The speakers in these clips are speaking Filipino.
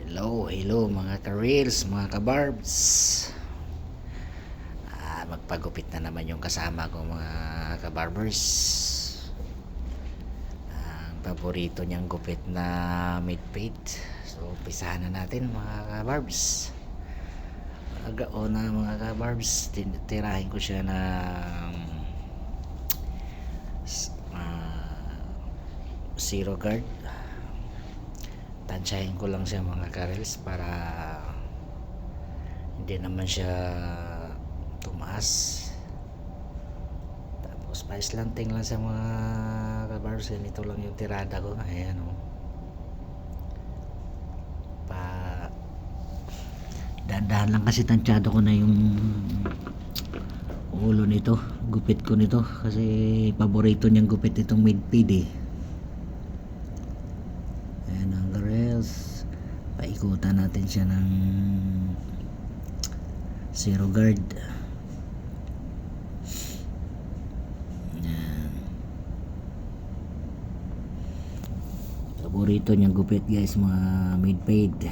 Hello mga ka-reels, mga ka-barbs. Magpagupit na naman yung kasama ko mga ka-barbers. Ang paborito niyang gupit na mid-fade. So, umpisahan na natin mga ka-barbs. Agaon na mga ka-barbs, tirahin ko siya ng zero guard. Tansyahin ko lang siya mga ka-reels para hindi naman siya tumaas. Tapos pa-slanting lang sa mga kabars. Ito lang yung tirada ko. Ayan o. Dahan-dahan lang kasi tansyado ko na yung ulo nito. Gupit ko nito. Kasi paborito niyang gupit itong mid-fade eh. Ayan ang reels. Paikutan natin siya ng zero guard. Ayan. Paborito niyang gupit guys mga mid-fade.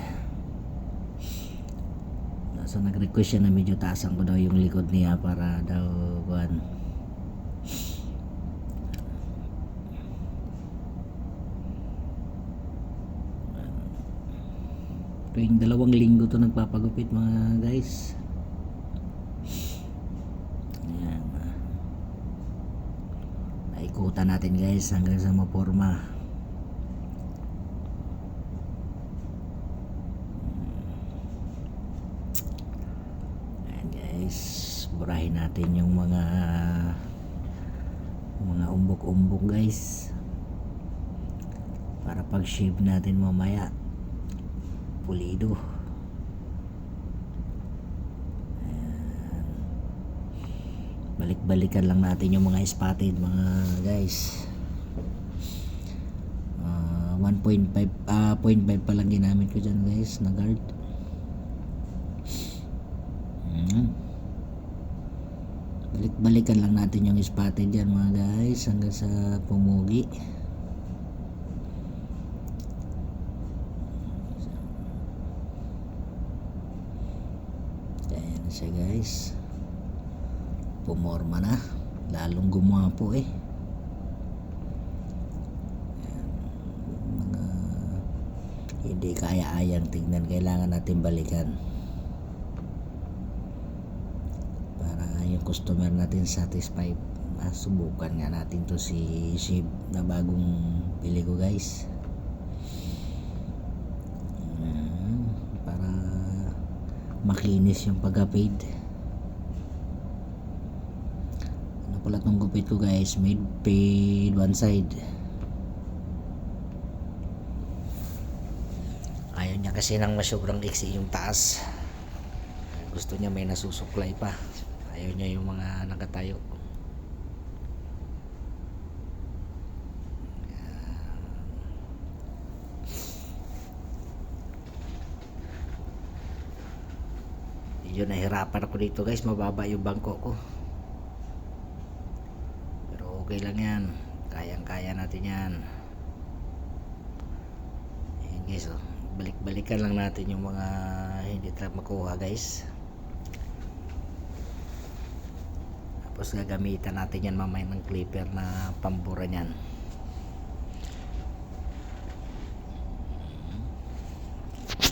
So nag-request siya na medyo taasan ko daw yung likod niya para daw buwan. Tuwing 2 linggo to nagpapagupit mga guys. Ayan. Naikutan natin guys hanggang sa maporma. Ayan guys, burahin natin yung mga umbok-umbok guys para pag shave natin mamaya pulido. Ayan. Balik-balikan lang natin yung mga spotted mga guys. 1.5 0.5 pa lang ginamit ko dyan guys na guard. Balik-balikan lang natin yung spotted dyan mga guys hanggang sa pumugi. Ayan na siya guys. Pumorma na. Lalong gumapo eh. Ayan. Mga hindi kaya-ayang tignan. Kailangan natin balikan. Yung customer natin satisfied. Subukan nga natin to si shave na bagong pili ko guys. Para makinis yung pagka-fade. Ano pala tong gupit ko guys, mid fade one side. Ayaw niya kasi nang masobrang iksi yung taas. Gusto niya may nasusuklay pa. Ayaw niya yung mga nakatayo. Medyo nahirapan ako dito guys. Mababa yung bangko ko. Pero okay lang yan. Kayang-kaya natin yan. Ayan guys oh. Balik-balikan lang natin yung mga hindi tayo makuha guys. Tapos gagamitan natin yan mamaya ng clipper na pambura nyan.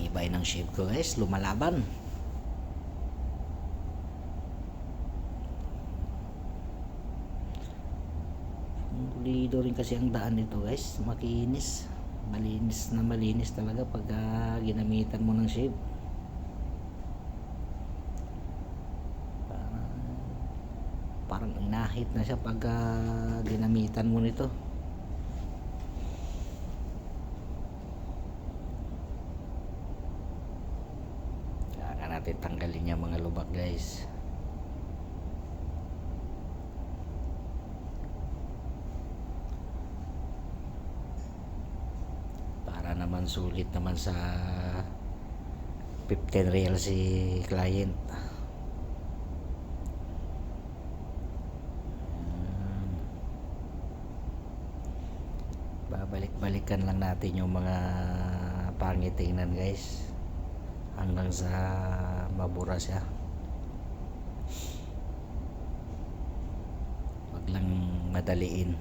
Ibay ng shape ko guys, lumalaban. Pulido rin kasi ang daan nito guys, makinis. Malinis na malinis talaga pag ginamitan mo ng shape. Parang inahit na siya pag ginamitan mo nito. Kaya natin tanggalin yung mga lubak guys. Para naman sulit naman sa 15 real si client. Babalik-balikan lang natin yung mga pangit tingnan guys. hanggang sa mabura siya. Wag lang madaliin,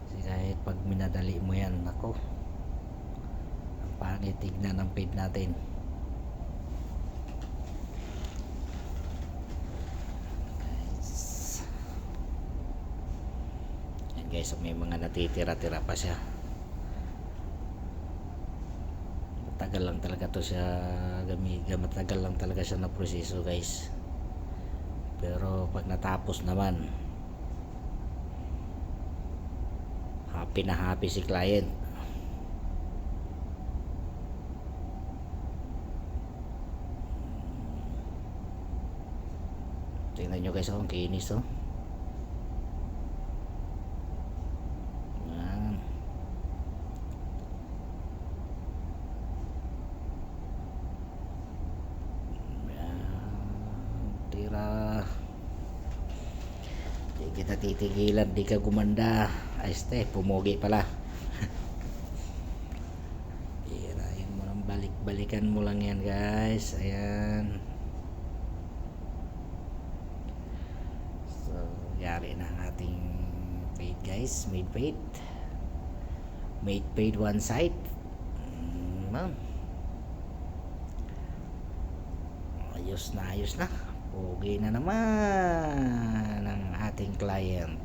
kasi kahit pag minadali mo yan, ako, ang pangit tignan ng feed natin. Yan guys, may mga natitira-tira pa siya. Matagal lang talaga to siya matagal lang talaga siya na proseso guys, pero pag natapos naman, happy na happy si client. Tingnan nyo guys, ang kinis oh. Yan. Tira, di kita titigilan, di ka gumanda. Ay ste, pumugi pala. Tirahin mo lang, balik-balikan mo lang yan guys. Ayan. So yari na ang ating fade guys. Made fade one side. Ayos na, ayos na. Pogi na naman ang ating client.